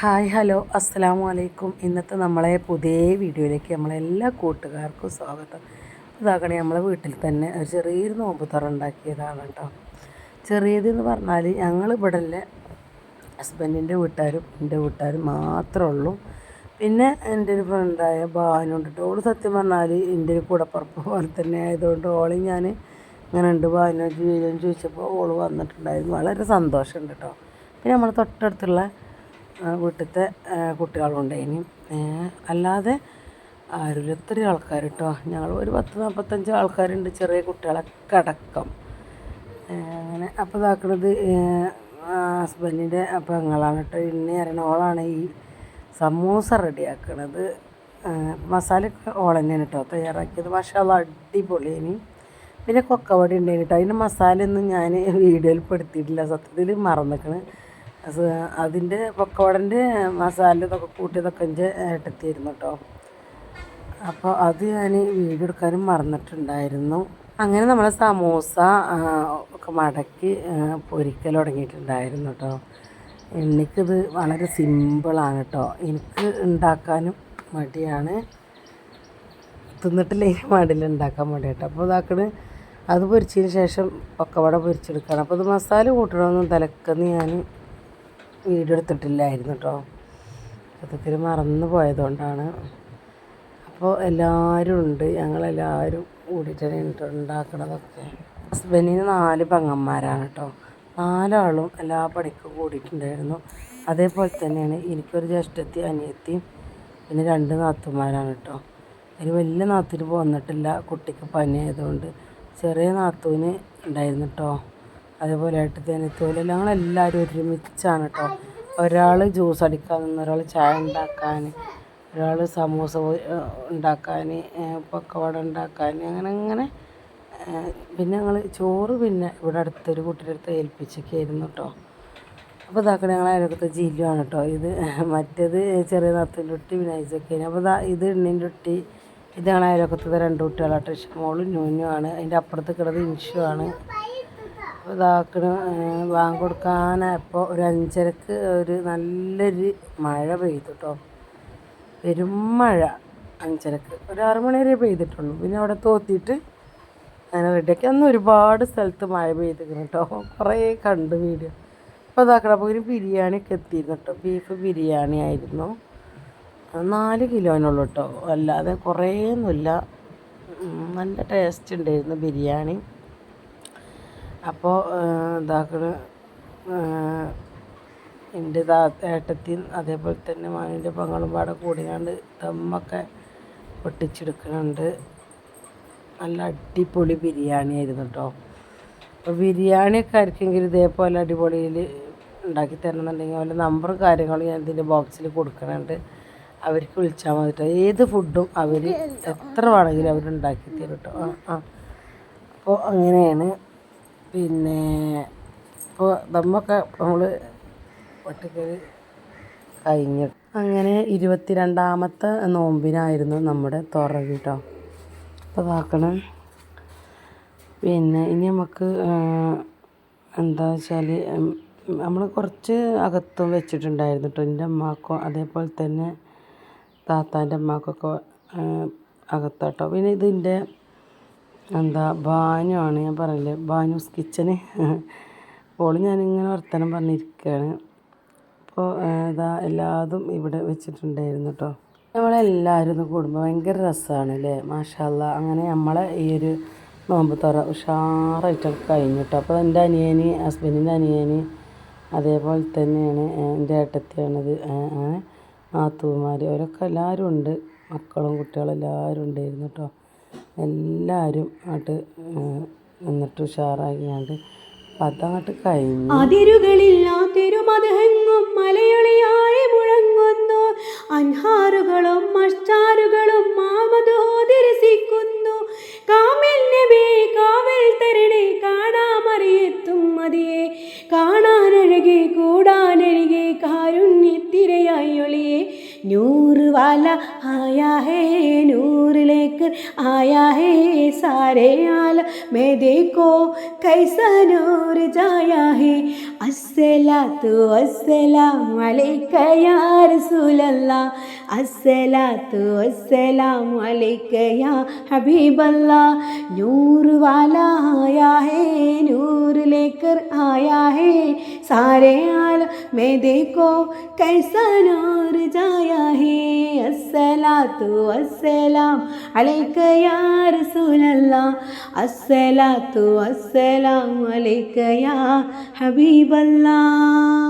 Hi hello അസ്സലാമു അലൈക്കും. ഇന്നത്തെ നമ്മളെ പുതിയ വീഡിയോയിലേക്ക് നമ്മളെല്ലാ കൂട്ടുകാർക്കും സ്വാഗതം. ഇതാക്കണേ നമ്മളെ വീട്ടിൽ തന്നെ ഒരു ചെറിയൊരു നോമ്പ് തുറ ഉണ്ടാക്കിയതാണ് കേട്ടോ. ചെറിയതെന്ന് പറഞ്ഞാൽ ഞങ്ങൾ ഇവിടെ ഹസ്ബൻഡിൻ്റെ വീട്ടുകാരും എൻ്റെ വീട്ടുകാരും മാത്രമേ ഉള്ളൂ. പിന്നെ എൻ്റെ ഒരു ഫ്രണ്ടായ ബാനുണ്ട് കേട്ടോ. ഓള് സത്യം പറഞ്ഞാൽ എൻ്റെ ഒരു കൂടപ്പുറപ്പ് പോലെ തന്നെ ആയതുകൊണ്ട് ഓളി ഞാൻ ഇങ്ങനെ ഉണ്ട് ബാനോ ജീവിതം ചോദിച്ചപ്പോൾ ഓള് വന്നിട്ടുണ്ടായിരുന്നു. വളരെ സന്തോഷമുണ്ട് കേട്ടോ. പിന്നെ നമ്മൾ തൊട്ടടുത്തുള്ള വീട്ടിലത്തെ കുട്ടികളുണ്ട്. ഇനി അല്ലാതെ ആരും എത്രയും ആൾക്കാർ കേട്ടോ. ഞങ്ങൾ ഒരു 40-45 ആൾക്കാരുണ്ട്, ചെറിയ കുട്ടികളൊക്കെ അടക്കം. അങ്ങനെ അപ്പോൾ ഇതാക്കുന്നത് ഹസ്ബൻഡിൻ്റെ പെങ്ങളാണ് കേട്ടോ. ഇന്നെ അറിയണോളാണ് ഈ സമൂസ റെഡിയാക്കണത്. മസാലയൊക്കെ ഓൾ തന്നെയാണ് കേട്ടോ തയ്യാറാക്കിയത്. മാഷാഅല്ലാഹ് അടിപൊളി. ഇനി പിന്നെ കൊക്കവടി ഉണ്ടായിരുന്നു കേട്ടോ. അതിൻ്റെ മസാലയൊന്നും ഞാൻ വീഡിയോയിൽ പെടുത്തിയിട്ടില്ല, സത്യത്തിൽ മറന്നിക്കണ്. അതിൻ്റെ പക്കവടൻ്റെ മസാല ഇതൊക്കെ കൂട്ടിയതൊക്കെ എൻ്റെ ഏട്ടത്തിയായിരുന്നു കേട്ടോ. അപ്പോൾ അത് ഞാൻ വീഡിയോ എടുക്കാനും മറന്നിട്ടുണ്ടായിരുന്നു. അങ്ങനെ നമ്മൾ സമൂസ ഒക്കെ മടക്കി പൊരിക്കൽ തുടങ്ങിയിട്ടുണ്ടായിരുന്നു കേട്ടോ. എനിക്കിത് വളരെ സിമ്പിളാണ് കേട്ടോ. എനിക്ക് ഉണ്ടാക്കാനും മടിയാണ്, തിന്നിട്ടില്ലെങ്കിൽ മടിയിൽ ഉണ്ടാക്കാൻ മടി കേട്ടോ. അപ്പോൾ ഇതാക്കണ് അത് പൊരിച്ചതിന് ശേഷം പക്കവട പൊരിച്ചെടുക്കണം. അപ്പോൾ ഇത് മസാല കൂട്ടണമെന്നും തലക്കെന്ന് ഞാൻ വീഡിയോ എടുത്തിട്ടില്ലായിരുന്നു കേട്ടോ. സത്യത്തിൽ മറന്നു പോയതുകൊണ്ടാണ്. അപ്പോൾ എല്ലാവരും ഉണ്ട്, ഞങ്ങളെല്ലാവരും കൂടിയിട്ടാണ് ഉണ്ടാക്കണതൊക്കെ. ഹസ്ബൻഡിന് 4 പെങ്ങന്മാരാണ് കേട്ടോ. 4 ആളും എല്ലാ പണിക്കും കൂടിയിട്ടുണ്ടായിരുന്നു. അതേപോലെ തന്നെയാണ് എനിക്കൊരു ജ്യേഷ്ഠത്തി, അനിയത്തിയും പിന്നെ 2 നാത്തൂന്മാരാണ് കേട്ടോ. അതിന് വലിയ നാത്തൂന് പോന്നിട്ടില്ല, കുട്ടിക്ക് പനി ആയതുകൊണ്ട്. ചെറിയ നാത്തൂന് ഉണ്ടായിരുന്നു കേട്ടോ. അതേപോലെ ഏട്ടത്തിയനിയത്തോലെ ഞങ്ങളെല്ലാവരും ഒരുമിച്ചാണ് കേട്ടോ. ഒരാൾ ജ്യൂസ് അടിക്കാൻ നിന്ന്, ഒരാൾ ചായ ഉണ്ടാക്കാൻ, ഒരാൾ സമൂസ ഉണ്ടാക്കാൻ, പക്കവട ഉണ്ടാക്കാൻ, അങ്ങനെ പിന്നെ ഞങ്ങൾ ചോറ് പിന്നെ ഇവിടെ അടുത്തൊരു കുട്ടിയുടെ അടുത്ത് ഏൽപ്പിച്ചൊക്കെയായിരുന്നു കേട്ടോ. അപ്പോൾ ഇതാക്കണ ഞങ്ങൾ അതിനകത്ത് ജില്ലുവാണ് കേട്ടോ. ഇത് മറ്റേത് ചെറിയ നാത്തിൻ്റെ കുട്ടി വിനായിച്ചൊക്കെ. അപ്പോൾ ഇത് എണ്ണീൻ്റെ കുട്ടി. ഇത് ഞങ്ങൾ അയലൊക്കത്തെ 2 കുട്ടികളാട്ടോ. ഇഷ്മോളും ന്യൂനുമാണ്. അതിൻ്റെ അപ്പുറത്ത് കിടന്നത് ഇൻഷുവാണ്. ഇതാക്കണ ബാങ്ക് കൊടുക്കാനായപ്പോൾ ഒരു 5:30 ഒരു നല്ലൊരു മഴ പെയ്തു കേട്ടോ. പെരും മഴ. 5:30 ഒരു 6 മണി വരെ പെയ്തിട്ടുള്ളൂ. പിന്നെ അവിടെ തോത്തിയിട്ട് അങ്ങനെ റെഡിയാക്കി. അന്ന് ഒരുപാട് സ്ഥലത്ത് മഴ പെയ്തിരിക്കുന്നു കേട്ടോ. കുറേ കണ്ട് വീഡിയോ. അപ്പോൾ ഇതാക്കണം. അപ്പോൾ ഒരു ബിരിയാണിയൊക്കെ എത്തിയിരുന്നു കേട്ടോ. ബീഫ് ബിരിയാണി ആയിരുന്നു. 4 കിലോനുള്ളൂ കേട്ടോ, അല്ലാതെ കുറേയൊന്നുമില്ല. നല്ല ടേസ്റ്റ് ഉണ്ടായിരുന്നു ബിരിയാണി. അപ്പോൾ ഇതാക്കണ എൻ്റെ ഏട്ടത്തിയും അതേപോലെ തന്നെ മാനിൻ്റെ പെങ്ങളും പാടെ കൂടിയാണ്ട് ദമ്മൊക്കെ പൊട്ടിച്ചെടുക്കുന്നുണ്ട്. നല്ല അടിപൊളി ബിരിയാണി ആയിരുന്നു കേട്ടോ. അപ്പോൾ ബിരിയാണിയൊക്കെ ആയിരിക്കെങ്കിൽ ഇതേപോലെ അടിപൊളിയിൽ ഉണ്ടാക്കി തരണമെന്നുണ്ടെങ്കിൽ അവരുടെ നമ്പറും കാര്യങ്ങളും ഞാൻ ഇതിൻ്റെ ബോക്സിൽ കൊടുക്കുന്നുണ്ട്. അവർക്ക് വിളിച്ചാൽ മതി കേട്ടോ. ഏത് ഫുഡും അവർ എത്ര വേണമെങ്കിലും അവരുണ്ടാക്കി തരും കേട്ടോ. അപ്പോൾ അങ്ങനെയാണ്. പിന്നെ ഇപ്പോൾ ദമ്മൊക്കെ നമ്മൾ ഒറ്റക്കൽ കഴിഞ്ഞു. അങ്ങനെ 22ാമത്തെ നോമ്പിനായിരുന്നു നമ്മുടെ തുറ കേട്ടോ. അപ്പോൾ ഇതാക്കണം. പിന്നെ ഇനി നമുക്ക് എന്താ വെച്ചാൽ നമ്മൾ കുറച്ച് അകത്തും വെച്ചിട്ടുണ്ടായിരുന്നു കേട്ടോ. എൻ്റെ അമ്മക്കും അതേപോലെ തന്നെ താത്താൻ്റെ അമ്മക്കൊക്കെ അകത്താട്ടോ. പിന്നെ ഇതിൻ്റെ എന്താ ബാനുവാണ്, ഞാൻ പറയില്ലേ ബാനൂസ് കിച്ചന്. അപ്പോൾ ഞാനിങ്ങനെ വർത്തമാനം പറഞ്ഞിരിക്കുകയാണ്. അപ്പോൾ ഇതാ എല്ലാതും ഇവിടെ വെച്ചിട്ടുണ്ടായിരുന്നു കേട്ടോ. നമ്മളെല്ലാവരും ഒന്ന് കൂടുമ്പോൾ ഭയങ്കര രസമാണ് അല്ലേ, മാഷാഅല്ലാഹ്. അങ്ങനെ നമ്മളെ ഈ ഒരു നോമ്പ് തുറ ഉഷാറായിട്ടൊക്കെ കഴിഞ്ഞു കേട്ടോ. അപ്പോൾ എൻ്റെ അനിയന്, ഹസ്ബൻഡിൻ്റെ അനിയന്, അതേപോലെ തന്നെയാണ് എൻ്റെ ഏട്ടത്തിയാണത്. അങ്ങനെ നാത്തൂമാർ അവരൊക്കെ എല്ലാവരും ഉണ്ട്. മക്കളും കുട്ടികളും എല്ലാവരും ഉണ്ടായിരുന്നു കേട്ടോ. എല്ലാവരും അങ്ങോട്ട് നിന്നിട്ട് ഉഷാറാക്കിയാണ്ട് അതങ്ങോട്ട് കഴിഞ്ഞു. അതിരുകളില്ലാതിരുമതെങ്ങും മലയൊളിയായി മുഴങ്ങുന്നു. അൻഹാറുകളും മഷ്ടാറുകളും മാമതോതിരസിക്കുന്നു. കാമിൽ നബി കാവൽ തരണേ, കാണാമറിയെത്തും മതിയെ, കാണാനഴകെ കൂടാനരികെ കാരുണ്യ नित्तिरयाई ഒളിയേ नूर वाला आया है नूर लेकर आया है सारे आलम में देखो कैसा नूर जाया है अस्सलातु वस्सलाम अलैका या रसूल अल्लाह अस्सलातु वस्सलाम अलैका या हबीब अल्लाह नूर वाला आया है नूर लेकर आया है सारे आलम में देखो कैसा नूर जाया है अस्सलातु वस्सलाम अलैका या रसूल अल्लाह अस्सलातु वस्सलाम अलैका या हबीब अल्लाह.